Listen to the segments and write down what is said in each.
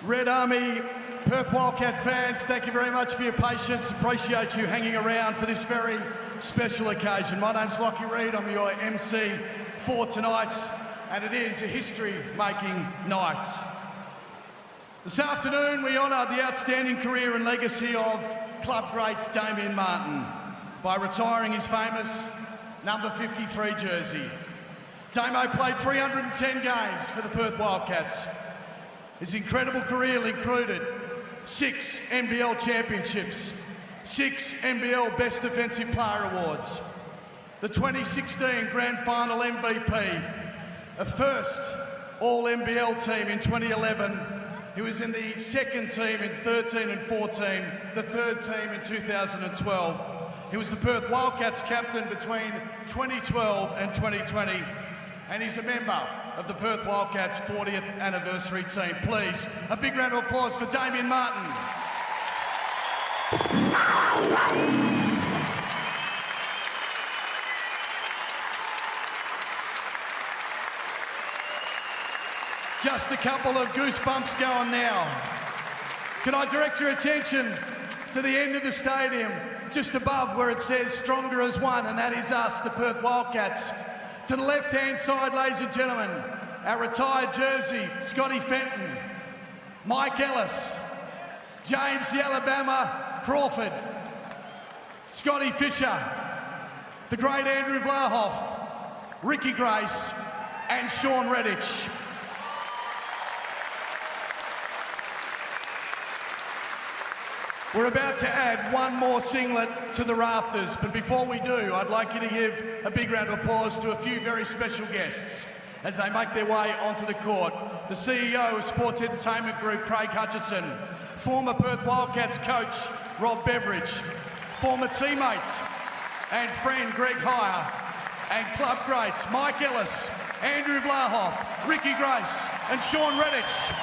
Red Army, Perth Wildcat fans, thank you very much for your patience. Appreciate you hanging around for this very special occasion. My name's Lockie Reed, I'm your MC for tonight, and it is a history-making night. This afternoon, we honour the outstanding career and legacy of club great Damian Martin by retiring his famous number 53 jersey. Damo played 310 games for the Perth Wildcats. His incredible career included 6 NBL championships, 6 NBL Best Defensive Player Awards, the 2016 Grand Final MVP, a first All-NBL team in 2011. He was in the second team in 13 and 14, the third team in 2012. He was the Perth Wildcats captain between 2012 and 2020, and he's a member of the Perth Wildcats 40th anniversary team. Please, a big round of applause for Damian Martin. Just a couple of goosebumps going now. Can I direct your attention to the end of the stadium, just above where it says "Stronger as One," and that is us, the Perth Wildcats. To the left-hand side, ladies and gentlemen, our retired jersey, Scotty Fenton, Mike Ellis, James the Alabama Crawford, Scotty Fisher, the great Andrew Vlahoff, Ricky Grace, and Sean Redditch. We're about to add one more singlet to the rafters, but before we do, I'd like you to give a big round of applause to a few very special guests as they make their way onto the court. The CEO of Sports Entertainment Group, Craig Hutchison, former Perth Wildcats coach, Rob Beveridge, former teammate and friend, Greg Heyer, and club greats, Mike Ellis, Andrew Vlahoff, Ricky Grace, and Sean Redditch.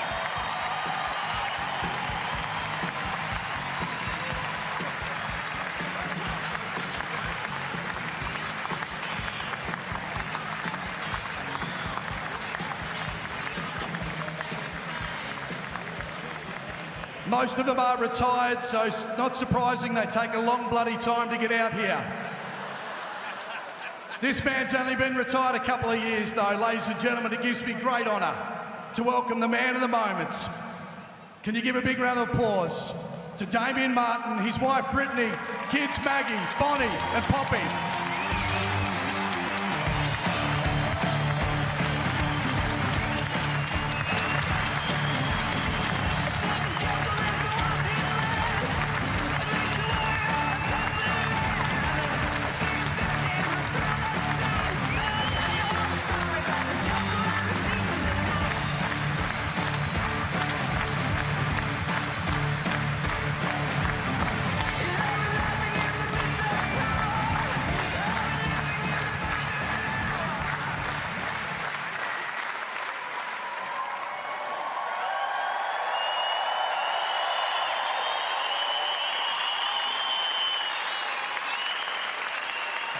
Most of them are retired, so it's not surprising they take a long bloody time to get out here. This man's only been retired a couple of years though. Ladies and gentlemen, it gives me great honour to welcome the man of the moment. Can you give a big round of applause to Damian Martin, his wife Brittany, kids Maggie, Bonnie and Poppy.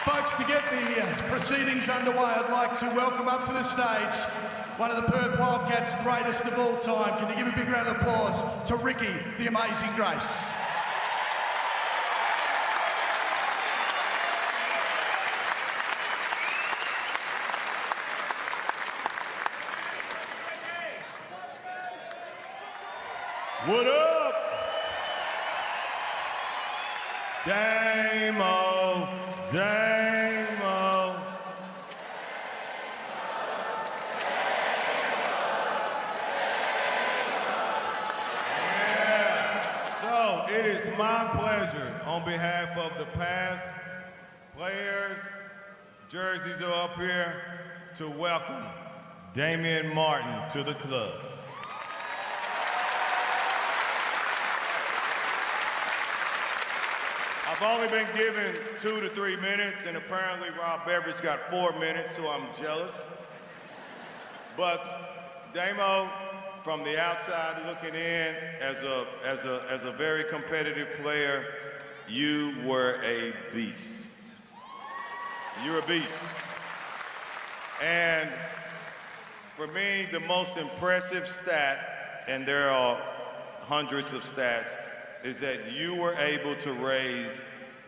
Folks, to get the proceedings underway, I'd like to welcome up to the stage one of the Perth Wildcats' greatest of all time. Can you give a big round of applause to Ricky, the Amazing Grace? What up? Damo, Damo. Yeah. So it is my pleasure on behalf of the past players, jerseys are up here, to welcome Damian Martin to the club. I've only been given 2 to 3 minutes, and apparently Rob Beveridge got 4 minutes, so I'm jealous. But Damo, from the outside looking in, as a very competitive player, you were a beast. You're a beast. And for me, the most impressive stat and there are hundreds of stats, is that you were able to raise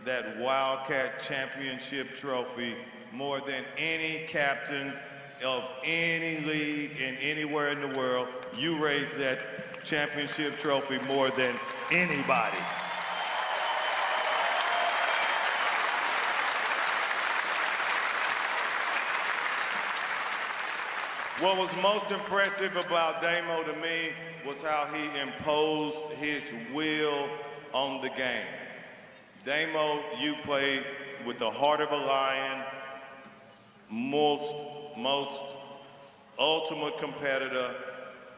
that Wildcat Championship trophy more than any captain of any league and anywhere in the world. You raised that championship trophy more than anybody. What was most impressive about Damo to me was how he imposed his will on the game. Damo, you played with the heart of a lion, most ultimate competitor,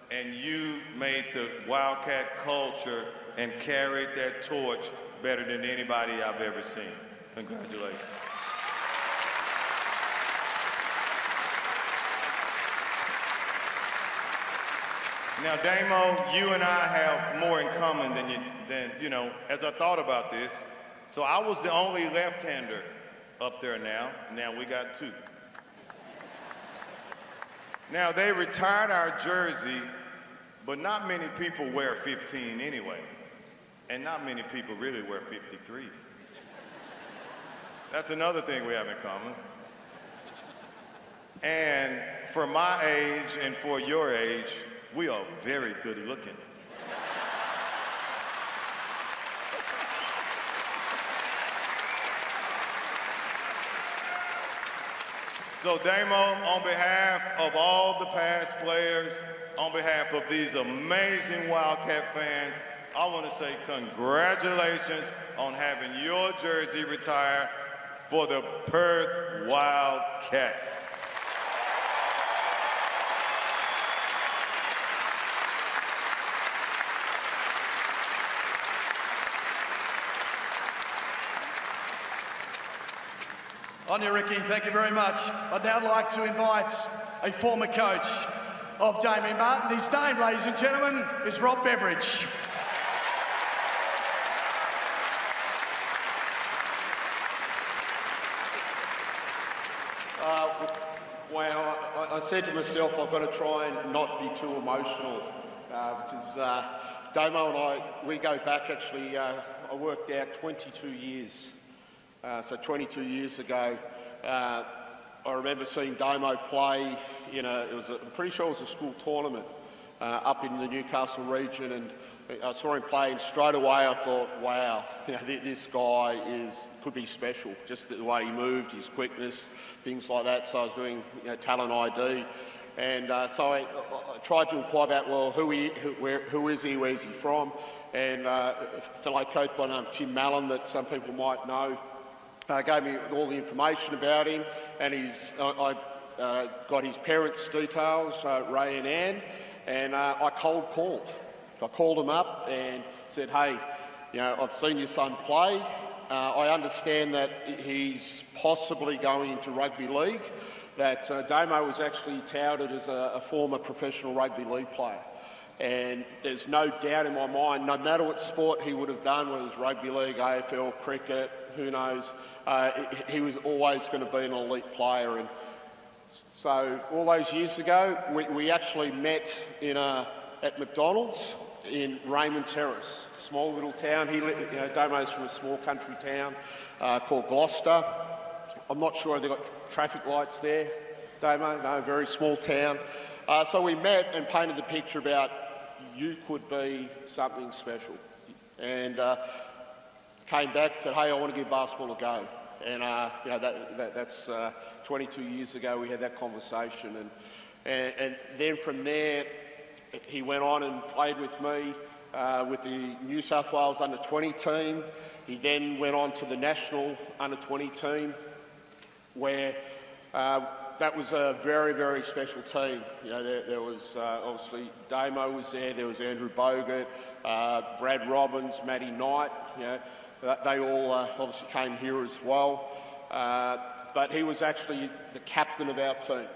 and you made the Wildcat culture and carried that torch better than anybody I've ever seen. Congratulations. Now, Damo, you and I have more in common than you know, as I thought about this. So I was the only left-hander up there now. Now we got two. Now, they retired our jersey, but not many people wear 15 anyway. And not many people really wear 53. That's another thing we have in common. And for my age and for your age, we are very good looking. So Damo, on behalf of all the past players, on behalf of these amazing Wildcat fans, I want to say congratulations on having your jersey retired for the Perth Wildcat. On you, Ricky. Thank you very much. I'd now like to invite a former coach of Damian Martin. His name, ladies and gentlemen, is Rob Beveridge. Well, I said to myself, I've got to try and not be too emotional because Damo and I, we go back actually, I worked out 22 years. So 22 years ago, I remember seeing Damo play in I'm pretty sure it was a school tournament up in the Newcastle region, and I saw him play, and straight away I thought, wow, this guy could be special, just the way he moved, his quickness, things like that. So I was doing talent ID, and so I tried to inquire about, well, who is he, where's he from, and a fellow coach by the name of Tim Mallon that some people might know, gave me all the information about him, and I got his parents' details, Ray and Ann, and I cold called. I called him up and said, hey, I've seen your son play. I understand that he's possibly going into rugby league, that Damo was actually touted as a former professional rugby league player. And there's no doubt in my mind, no matter what sport he would have done, whether it was rugby league, AFL, cricket, who knows, he was always going to be an elite player. And so all those years ago, we actually met at McDonald's in Raymond Terrace, small little town. Damo's from a small country town called Gloucester. I'm not sure if they've got traffic lights there, Damo, no, very small town. So we met and painted the picture about you could be something special. And came back and said, hey, I want to give basketball a go. And that's 22 years ago we had that conversation. And then from there, he went on and played with me with the New South Wales under-20 team. He then went on to the national under-20 team, where that was a very, very special team. There was obviously Damo was there. There was Andrew Bogut, Brad Robbins, Matty Knight. They all obviously came here as well. But he was actually the captain of our team.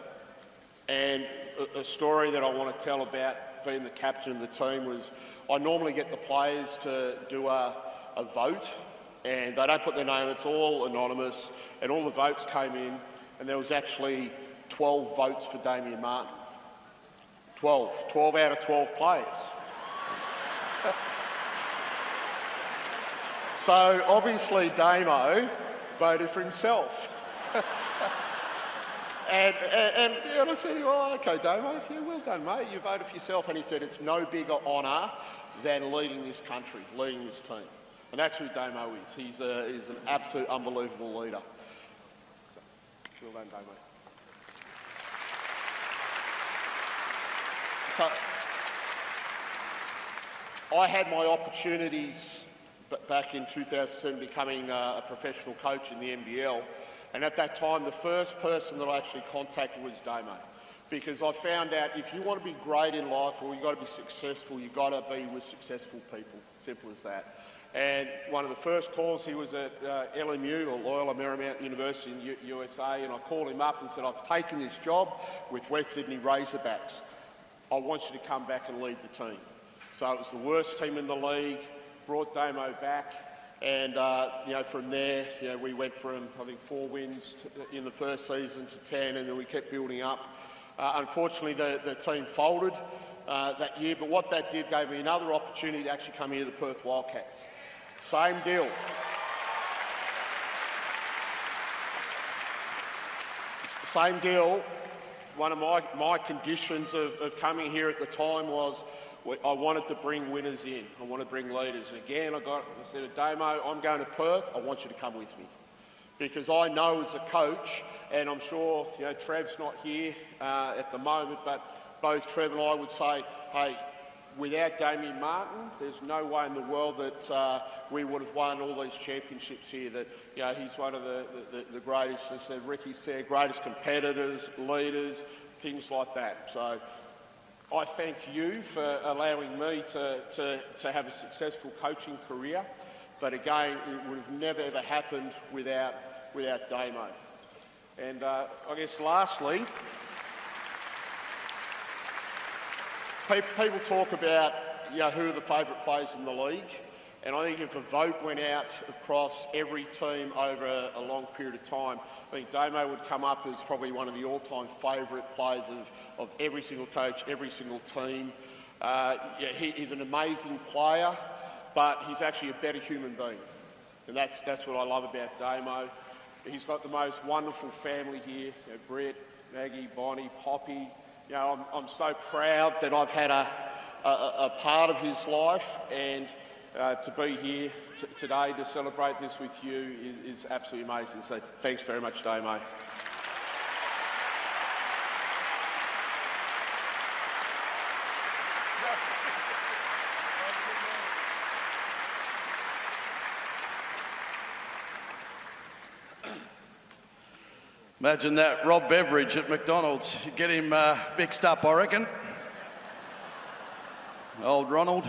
And a story that I want to tell about being the captain of the team was I normally get the players to do a vote, and they don't put their name, it's all anonymous, and all the votes came in, and there was actually 12 votes for Damian Martin. 12 out of 12 players. So obviously Damo voted for himself. And I said, oh, okay, Damo, yeah, well done, mate. You voted for yourself. And he said, it's no bigger honour than leading this country, leading this team. And that's who Damo is. He's an absolute unbelievable leader. So, well done, Damo. So, I had my opportunities back in 2007 becoming a professional coach in the NBL. And at that time, the first person that I actually contacted was Damo. Because I found out if you want to be great in life or you've got to be successful, you've got to be with successful people. Simple as that. And one of the first calls, he was at LMU, or Loyola Marymount University in USA, and I called him up and said, I've taken this job with West Sydney Razorbacks. I want you to come back and lead the team. So it was the worst team in the league, brought Damo back. And, from there, we went from, I think, 4 wins in the first season to 10, and then we kept building up. Unfortunately, the team folded that year, but what that did gave me another opportunity to actually come here to the Perth Wildcats. Same deal. Same deal. One of my conditions of coming here at the time was I wanted to bring winners in. I want to bring leaders. And again, I said to Damo, I'm going to Perth. I want you to come with me. Because I know as a coach, and I'm sure Trev's not here at the moment, but both Trev and I would say, hey, without Damian Martin, there's no way in the world that we would have won all these championships here. That he's one of the greatest, as Ricky said, greatest competitors, leaders, things like that. So I thank you for allowing me to have a successful coaching career. But again, it would have never ever happened without Damo. And I guess lastly, people talk about who are the favourite players in the league, and I think if a vote went out across every team over a long period of time, I think Damo would come up as probably one of the all-time favourite players of every single coach, every single team. He's an amazing player, but he's actually a better human being, and that's what I love about Damo. He's got the most wonderful family here, Brett, Maggie, Bonnie, Poppy. I'm so proud that I've had a part of his life, and to be here today to celebrate this with you is absolutely amazing. So thanks very much, Damo. Imagine that, Rob Beveridge at McDonald's. You get him mixed up, I reckon. Old Ronald.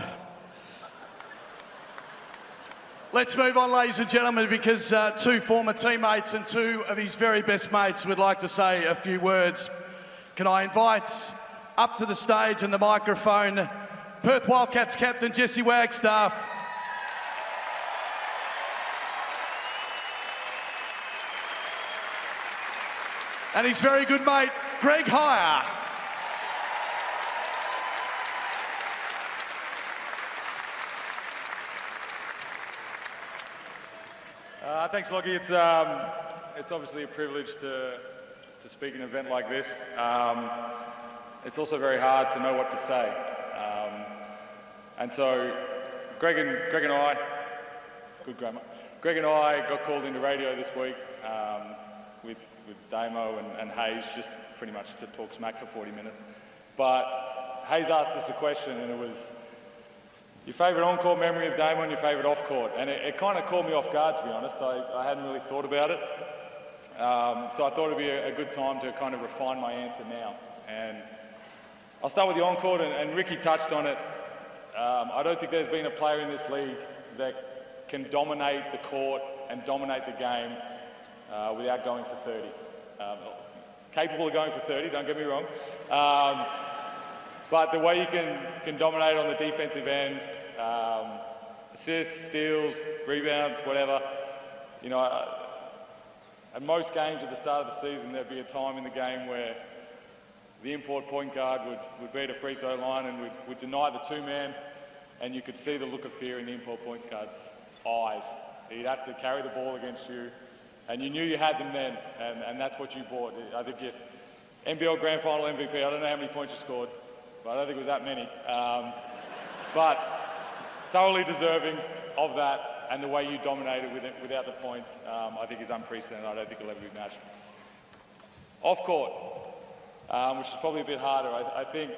Let's move on, ladies and gentlemen, because 2 former teammates and 2 of his very best mates would like to say a few words. Can I invite up to the stage and the microphone Perth Wildcats captain Jesse Wagstaff. And his very good mate, Greg Hire. Thanks, Lockie. It's obviously a privilege to speak at an event like this. It's also very hard to know what to say. And so Greg and I, it's good grammar. Greg and I got called into radio this week with Damo and Hayes, just pretty much to talk smack for 40 minutes. But Hayes asked us a question, and it was your favourite on-court memory of Damo and your favourite off-court. And it kind of caught me off guard, to be honest. I hadn't really thought about it. So I thought it'd be a good time to kind of refine my answer now. And I'll start with the on-court, and Ricky touched on it. I don't think there's been a player in this league that can dominate the court and dominate the game without going for 30. Capable of going for 30, don't get me wrong. But the way you can dominate on the defensive end, assists, steals, rebounds, whatever, you know, at most games at the start of the season, there'd be a time in the game where the import point guard would be at a free throw line and would deny the two-man, and you could see the look of fear in the import point guard's eyes. He'd have to carry the ball against you, and you knew you had them then, and that's what you bought. I think you NBL Grand Final MVP, I don't know how many points you scored, but I don't think it was that many. But thoroughly deserving of that, and the way you dominated without the points, I think is unprecedented. I don't think it'll ever be matched. Off court, which is probably a bit harder. I think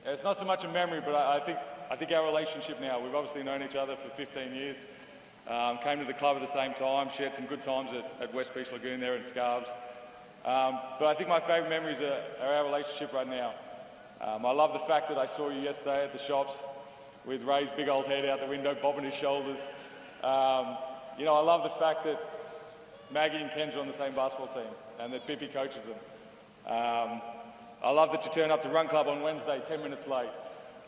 it's not so much a memory, but I think our relationship now, we've obviously known each other for 15 years, came to the club at the same time, shared some good times at West Beach Lagoon there in Scarves. But I think my favourite memories are our relationship right now. I love the fact that I saw you yesterday at the shops with Ray's big old head out the window, bobbing his shoulders. I love the fact that Maggie and Ken's are on the same basketball team and that Bippy coaches them. I love that you turn up to Run Club on Wednesday 10 minutes late.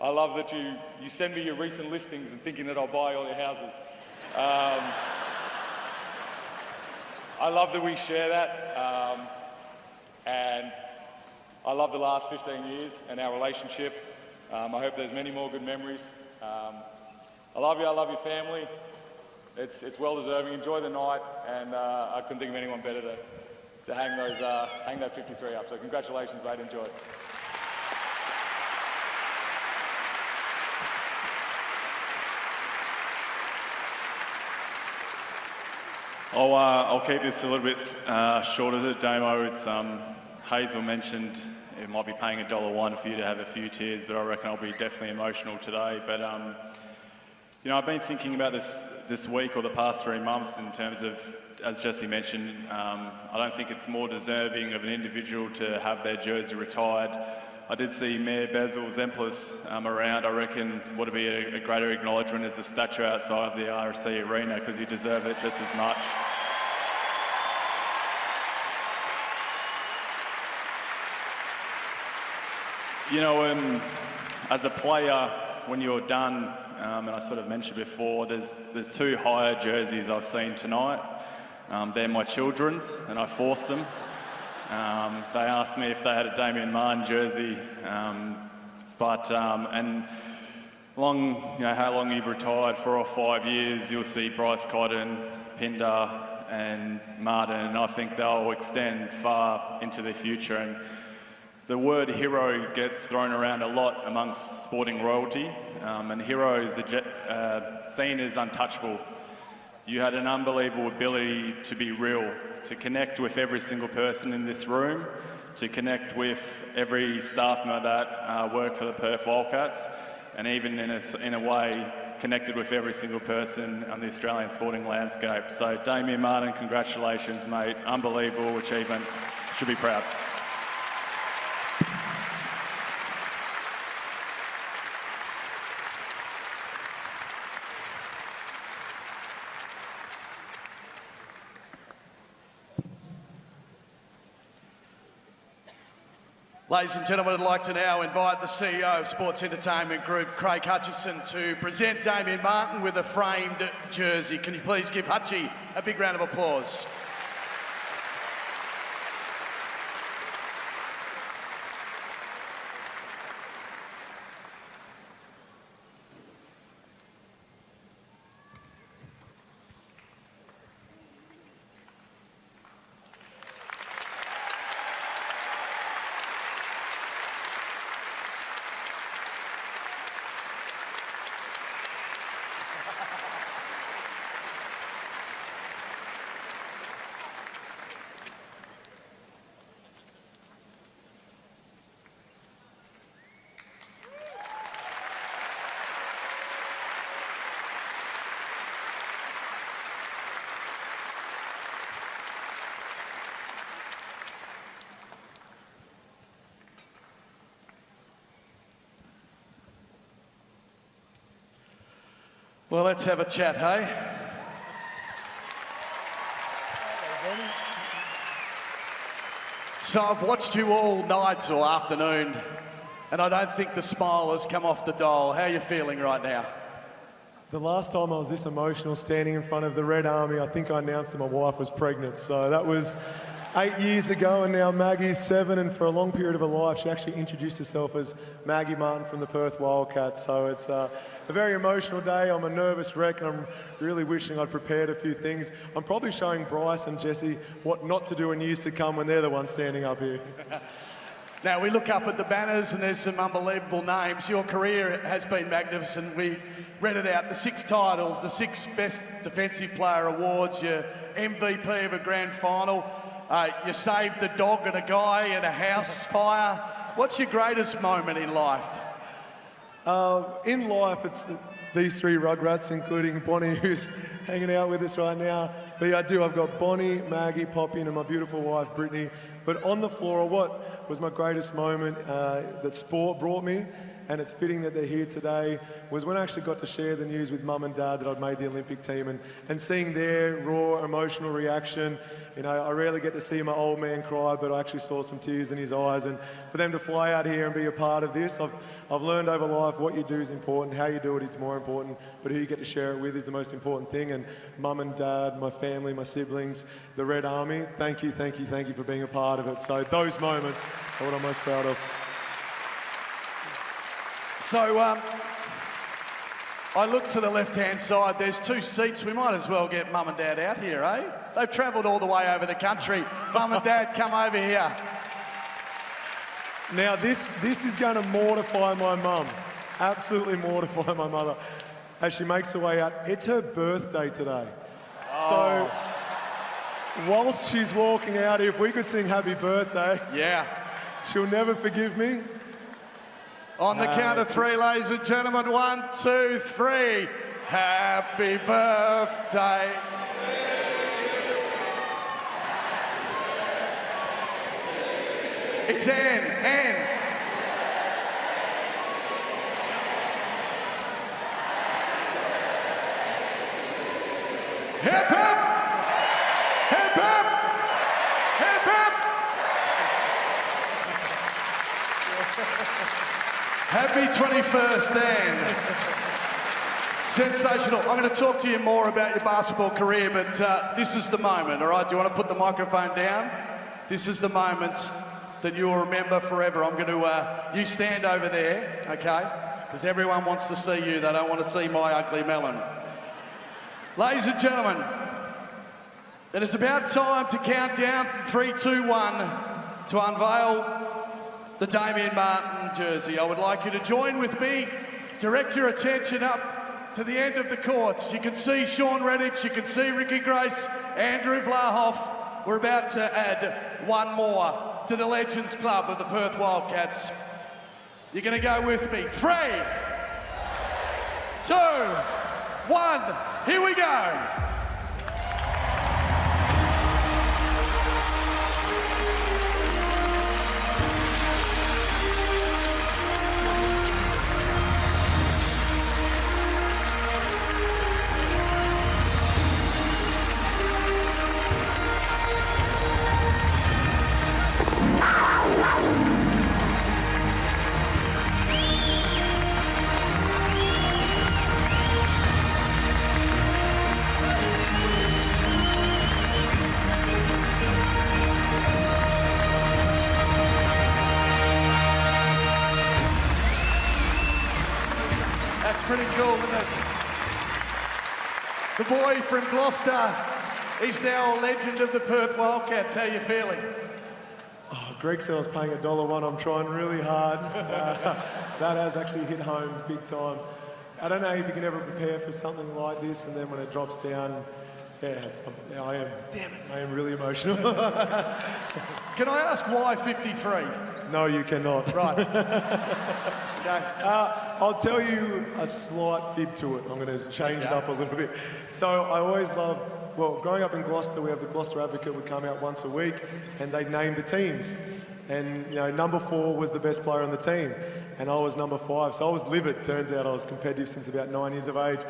I love that you send me your recent listings and thinking that I'll buy all your houses. I love that we share that. And I love the last 15 years and our relationship. I hope there's many more good memories. I love you, I love your family. It's well deserving. Enjoy the night, and I couldn't think of anyone better to hang that 53 up. So congratulations, mate. Enjoy it. I'll keep this a little bit shorter, Damo. It's Hazel mentioned it might be paying $1 for you to have a few tears, but I reckon I'll be definitely emotional today. But I've been thinking about this week or the past 3 months in terms of, as Jesse mentioned, I don't think it's more deserving of an individual to have their jersey retired. I did see Mayor Basil Zemplis around. I reckon would be a greater acknowledgement as a statue outside of the RSC arena, because you deserve it just as much. As a player, when you're done, and I sort of mentioned before, there's 2 higher jerseys I've seen tonight. They're my children's, and I forced them. They asked me if they had a Damian Martin jersey, and how long you've retired, 4 or 5 years, you'll see Bryce Cotton, Pinder and Martin, and I think they'll extend far into the future. And the word hero gets thrown around a lot amongst sporting royalty, and hero is seen as untouchable. You had an unbelievable ability to be real, to connect with every single person in this room, to connect with every staff member that worked for the Perth Wildcats, and even in a way connected with every single person on the Australian sporting landscape. So Damian Martin, congratulations, mate. Unbelievable achievement. Should be proud. Ladies and gentlemen, I'd like to now invite the CEO of Sports Entertainment Group, Craig Hutchison, to present Damian Martin with a framed jersey. Can you please give Hutchie a big round of applause? Well, let's have a chat, hey? So I've watched you all night or afternoon, and I don't think the smile has come off the doll. How are you feeling right now? The last time I was this emotional standing in front of the Red Army, I think I announced that my wife was pregnant. So that was 8 years ago, and now Maggie's 7, and for a long period of her life, she actually introduced herself as Maggie Martin from the Perth Wildcats. So it's a very emotional day. I'm a nervous wreck, and I'm really wishing I'd prepared a few things. I'm probably showing Bryce and Jesse what not to do in years to come when they're the ones standing up here. Now, we look up at the banners and there's some unbelievable names. Your career has been magnificent. We read it out, the 6 titles, the 6 Best Defensive Player awards, your MVP of a grand final. You saved a dog and a guy in a house fire. What's your greatest moment in life? In life, it's these 3 rugrats, including Bonnie, who's hanging out with us right now. But yeah, I've got Bonnie, Maggie, Poppy, and my beautiful wife, Brittany. But on the floor, what was my greatest moment that sport brought me, and it's fitting that they're here today, was when I actually got to share the news with Mum and Dad that I'd made the Olympic team, and seeing their raw emotional reaction. You know, I rarely get to see my old man cry, but I actually saw some tears in his eyes. And for them to fly out here and be a part of this, I've learned over life what you do is important, how you do it is more important, but who you get to share it with is the most important thing. And Mum and Dad, my family, my siblings, the Red Army, thank you for being a part of it. So those moments are what I'm most proud of. So, I look to the left-hand side, there's 2 seats. We might as well get Mum and Dad out here, eh? They've travelled all the way over the country. Mum and Dad, come over here. Now, this is going to mortify my mum, absolutely mortify my mother, as she makes her way out. It's her birthday today. So, whilst she's walking out, if we could sing happy birthday, Yeah. she'll never forgive me. On the count of 3, ladies and gentlemen, 1, 2, 3. Happy birthday. It's Anne. Hip hip! Hip hip! Hip hip! Happy 21st, Anne. Sensational. I'm going to talk to you more about your basketball career, but this is the moment, all right? Do you want to put the microphone down? This is the moments that you'll remember forever. I'm going to, you stand over there, okay? Because everyone wants to see you. They don't want to see my ugly melon. Ladies and gentlemen, it is about time to count down from 3, 2, 1 to unveil the Damian Martin jersey. I would like you to join with me. Direct your attention up to the end of the courts. You can see Sean Redditch, you can see Ricky Grace, Andrew Vlahoff. We're about to add one more to the Legends Club of the Perth Wildcats. You're going to go with me. 3, 2, 1, here we go. Pretty cool, isn't it? The boy from Gloucester, he's now a legend of the Perth Wildcats. How you feeling? Oh, Greg said I was paying $1.01. I'm trying really hard. That has actually hit home big time. I don't know if you can ever prepare for something like this, and then when it drops down, I am. Damn it! I am really emotional. Can I ask why 53? No, you cannot. Right. Okay. I'll tell you a slight fib to it. I'm going to change it up a little bit. So I always love, well, growing up in Gloucester, we have the Gloucester Advocate would come out once a week, and they'd name the teams. And, you know, number 4 was the best player on the team, and I was number 5. So I was livid. Turns out I was competitive since about 9 years of age,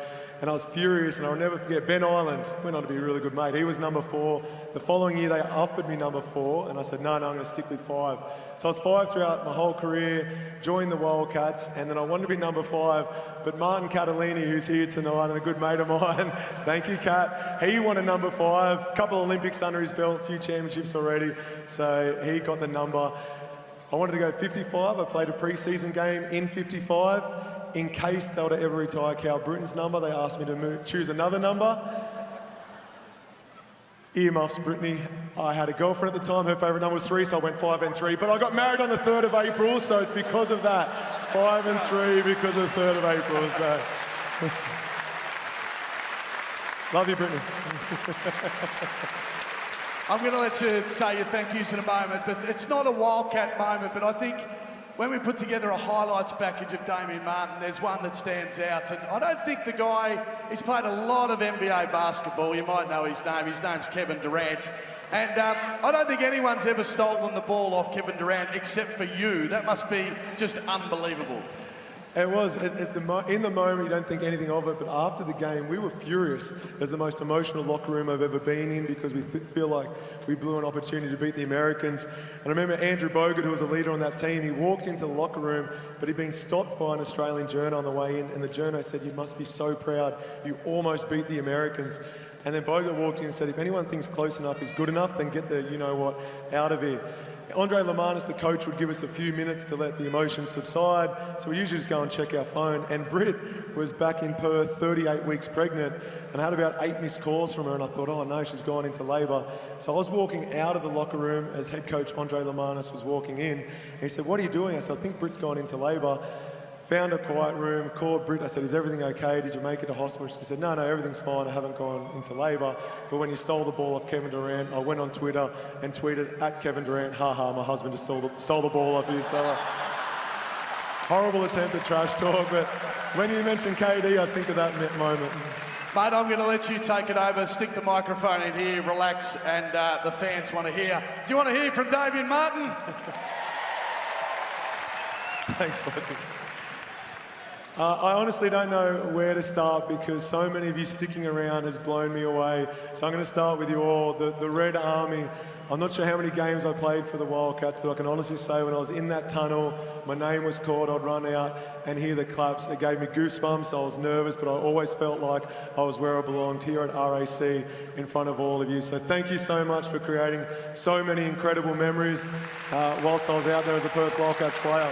and I was furious, and I'll never forget Ben Ireland went on to be a really good mate. He was number 4, The following year, they offered me number 4, and I said, no, I'm going to stick with 5. So I was 5 throughout my whole career, joined the Wildcats, and then I wanted to be number 5, but Martin Catalini, who's here tonight and a good mate of mine, thank you, Cat, he wanted number 5, a couple of Olympics under his belt, a few championships already, so he got the number. I wanted to go 55. I played a pre-season game in 55. In case they were to ever retire Cal Britton's number, they asked me to choose another number. Earmuffs, Brittany. I had a girlfriend at the time. Her favourite number was 3, so I went 5 and 3. But I got married on the 3rd of April, so it's because of that. 5 and 3 because of the 3rd of April. So. Love you, Brittany. I'm going to let you say your thank yous in a moment, but it's not a Wildcat moment, but I think when we put together a highlights package of Damian Martin, there's one that stands out. And I don't think the guy, he's played a lot of NBA basketball. You might know his name. His name's Kevin Durant. And I don't think anyone's ever stolen the ball off Kevin Durant except for you. That must be just unbelievable. It was. In the moment, you don't think anything of it, but after the game, we were furious. It was the most emotional locker room I've ever been in because we feel like we blew an opportunity to beat the Americans. And I remember Andrew Bogut, who was a leader on that team, he walked into the locker room, but he'd been stopped by an Australian journo on the way in, and the journo said, "You must be so proud. You almost beat the Americans." And then Bogut walked in and said, "If anyone thinks close enough is good enough, then get the you-know-what out of here." Andre Lamanis, the coach, would give us a few minutes to let the emotions subside, so we usually just go and check our phone. And Britt was back in Perth, 38 weeks pregnant, and I had about 8 missed calls from her, and I thought, oh no, she's gone into labour. So I was walking out of the locker room as head coach Andre Lamanis was walking in, and he said, "What are you doing?" I said, "I think Britt's gone into labour." Found a quiet room, called Britt. I said, "Is everything okay? Did you make it to hospital?" She said, no, everything's fine. I haven't gone into labour. But when you stole the ball off Kevin Durant, I went on Twitter and tweeted at Kevin Durant, "Ha, my husband just stole the ball off you." So horrible attempt at trash talk, but when you mention KD, I think of that moment. Mate, I'm going to let you take it over, stick the microphone in here, relax, and the fans want to hear. Do you want to hear from Damian Martin? Thanks, Lucky. I honestly don't know where to start because so many of you sticking around has blown me away. So I'm going to start with you all. The Red Army, I'm not sure how many games I played for the Wildcats, but I can honestly say when I was in that tunnel, my name was called, I'd run out and hear the claps. It gave me goosebumps. I was nervous, but I always felt like I was where I belonged, here at RAC in front of all of you. So thank you so much for creating so many incredible memories whilst I was out there as a Perth Wildcats player.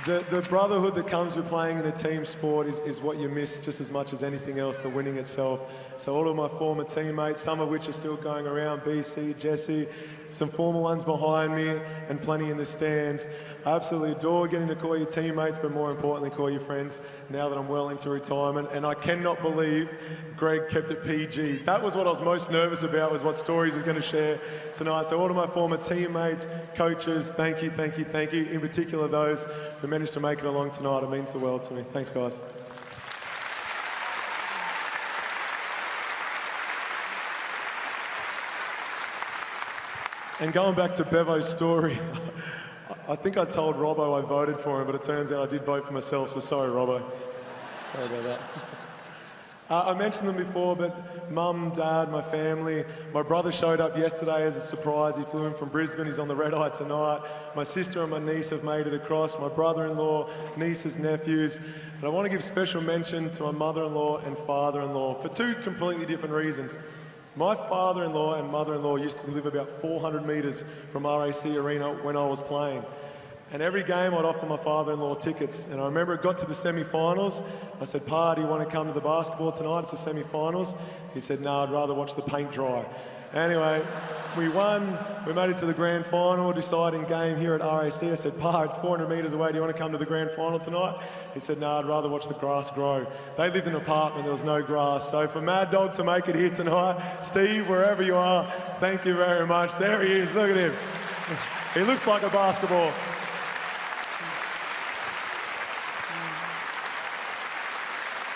The brotherhood that comes with playing in a team sport is what you miss just as much as anything else, the winning itself. So all of my former teammates, some of which are still going around, BC, Jesse, some former ones behind me and plenty in the stands. I absolutely adore getting to call you teammates, but more importantly, call you friends now that I'm well into retirement. And I cannot believe Greg kept it PG. That was what I was most nervous about, was what stories he's going to share tonight. So all of my former teammates, coaches, thank you. In particular, those who managed to make it along tonight. It means the world to me. Thanks, guys. And going back to Bevo's story, I think I told Robbo I voted for him, but it turns out I did vote for myself, so sorry, Robbo. Sorry about that. I mentioned them before, but Mum, Dad, my family, my brother showed up yesterday as a surprise. He flew in from Brisbane. He's on the red eye tonight. My sister and my niece have made it across. My brother-in-law, nieces, nephews. And I want to give special mention to my mother-in-law and father-in-law for two completely different reasons. My father-in-law and mother-in-law used to live about 400 metres from RAC Arena when I was playing. And every game I'd offer my father-in-law tickets. And I remember it got to the semi-finals. I said, "Pa, do you want to come to the basketball tonight? It's the semi-finals." He said, "No, I'd rather watch the paint dry." Anyway, we won. We made it to the grand final, deciding game here at RAC. I said, "Pa, it's 400 metres away. Do you want to come to the grand final tonight?" He said, "No, I'd rather watch the grass grow." They lived in an apartment. There was no grass. So for Mad Dog to make it here tonight, Steve, wherever you are, thank you very much. There he is. Look at him. He looks like a basketball.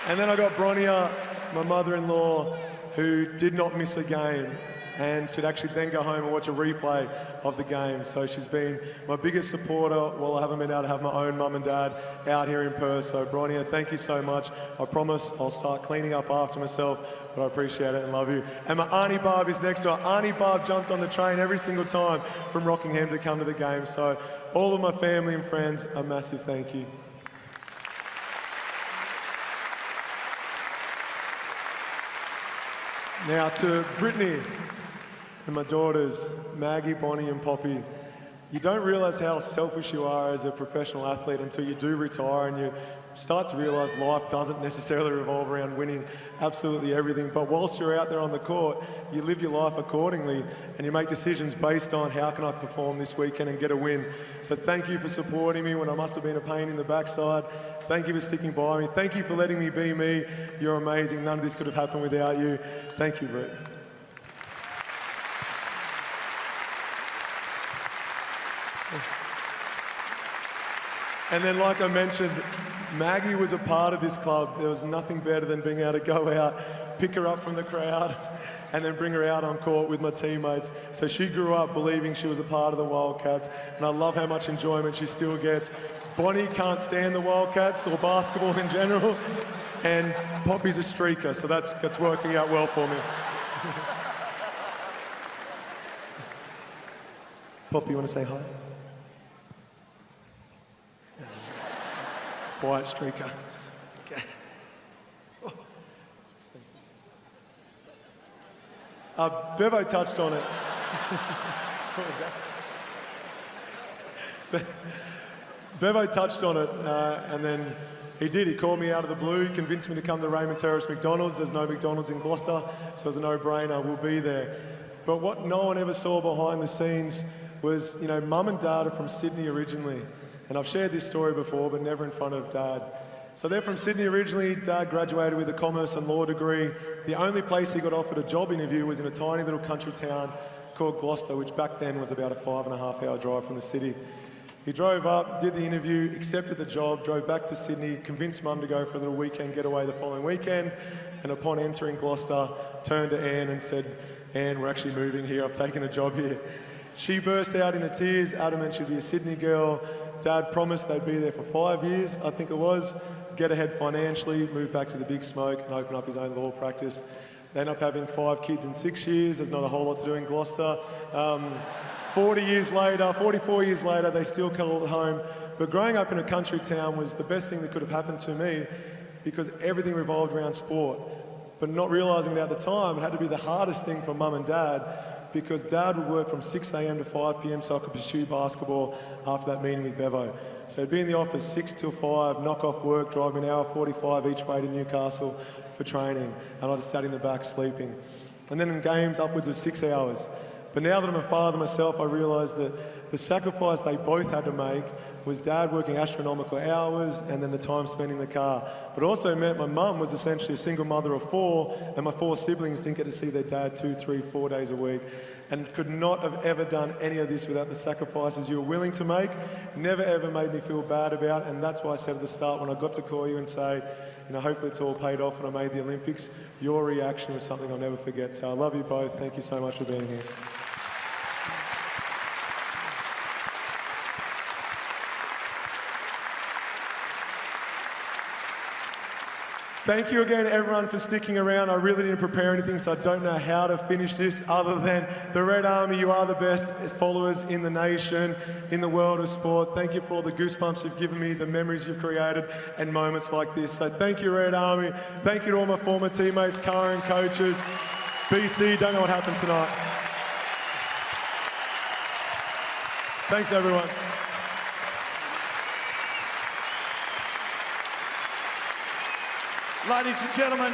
And then I got Bronia, my mother-in-law, who did not miss a game. and she'd actually then go home and watch a replay of the game. So she's been my biggest supporter while I haven't been able to have my own mum and dad out here in Perth. So Bronnia, thank you so much. I promise I'll start cleaning up after myself, but I appreciate it and love you. And my Auntie Barb is next to her. Auntie Barb jumped on the train every single time from Rockingham to come to the game. So all of my family and friends, a massive thank you. Now to Brittany and my daughters, Maggie, Bonnie and Poppy. You don't realise how selfish you are as a professional athlete until you do retire and you start to realise life doesn't necessarily revolve around winning absolutely everything. But whilst you're out there on the court, you live your life accordingly and you make decisions based on how can I perform this weekend and get a win. So thank you for supporting me when I must have been a pain in the backside. Thank you for sticking by me. Thank you for letting me be me. You're amazing. None of this could have happened without you. Thank you, Brett. And then, like I mentioned, Maggie was a part of this club. There was nothing better than being able to go out, pick her up from the crowd, and then bring her out on court with my teammates. So she grew up believing she was a part of the Wildcats, and I love how much enjoyment she still gets. Bonnie can't stand the Wildcats or basketball in general, and Poppy's a streaker, so that's working out well for me. Poppy, you want to say hi? Quiet streaker. Okay. Bevo touched on it. What was that? Bevo touched on it, and then he did. He called me out of the blue. He convinced me to come to Raymond Terrace McDonald's. There's no McDonald's in Gloucester, so it's a no-brainer. We'll be there. But what no one ever saw behind the scenes was, you know, Mum and Dad are from Sydney originally. And I've shared this story before, but never in front of Dad. So they're from Sydney originally. Dad graduated with a commerce and law degree. The only place he got offered a job interview was in a tiny little country town called Gloucester, which back then was about a 5.5-hour drive from the city. He drove up, did the interview, accepted the job, drove back to Sydney, convinced Mum to go for a little weekend getaway the following weekend, and upon entering Gloucester, turned to Anne and said, "Anne, we're actually moving here. I've taken a job here." She burst out into tears, adamant she'd be a Sydney girl. Dad promised they'd be there for 5 years, I think it was, get ahead financially, move back to the big smoke and open up his own law practice. They end up having 5 kids in 6 years. There's not a whole lot to do in Gloucester. 44 years later, they still call it home. But growing up in a country town was the best thing that could have happened to me because everything revolved around sport. But not realising that at the time, it had to be the hardest thing for Mum and Dad because Dad would work from 6 a.m. to 5 p.m. so I could pursue basketball after that meeting with Bevo. So he'd be in the office 6 till 5, knock off work, drive me an hour 45 each way to Newcastle for training, and I just sat in the back sleeping. And then in games, upwards of 6 hours. But now that I'm a father myself, I realise that the sacrifice they both had to make was Dad working astronomical hours and then the time spent in the car. But also meant my mum was essentially a single mother of 4 and my 4 siblings didn't get to see their dad 2, 3, 4 days a week and could not have ever done any of this without the sacrifices you were willing to make. Never ever made me feel bad about, and that's why I said at the start when I got to call you and say, you know, hopefully it's all paid off and I made the Olympics, your reaction was something I'll never forget. So I love you both. Thank you so much for being here. Thank you again, everyone, for sticking around. I really didn't prepare anything, so I don't know how to finish this other than the Red Army, you are the best followers in the nation, in the world of sport. Thank you for all the goosebumps you've given me, the memories you've created, and moments like this. So thank you, Red Army. Thank you to all my former teammates, current coaches. BC, don't know what happened tonight. Thanks, everyone. Ladies and gentlemen,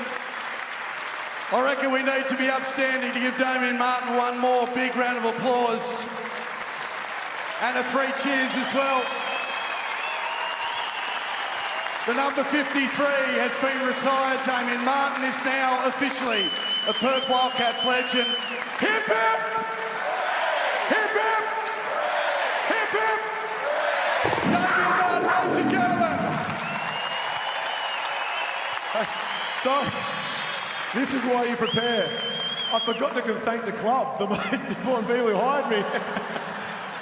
I reckon we need to be upstanding to give Damian Martin one more big round of applause. And a 3 cheers as well. The number 53 has been retired. Damian Martin is now officially a Perth Wildcats legend. Hip hip! Hip hip! Hip hip! Damian Martin, ladies and gentlemen. So, this is why you prepare. I forgot to thank the club, the most important people who hired me.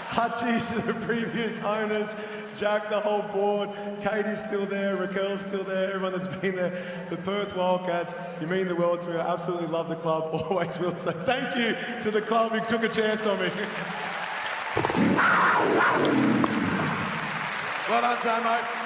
Hutchie to the previous owners, Jack, the whole board, Katie's still there, Raquel's still there, everyone that's been there. The Perth Wildcats, you mean the world to me. I absolutely love the club, always will. So thank you to the club who took a chance on me. Well done, Damo.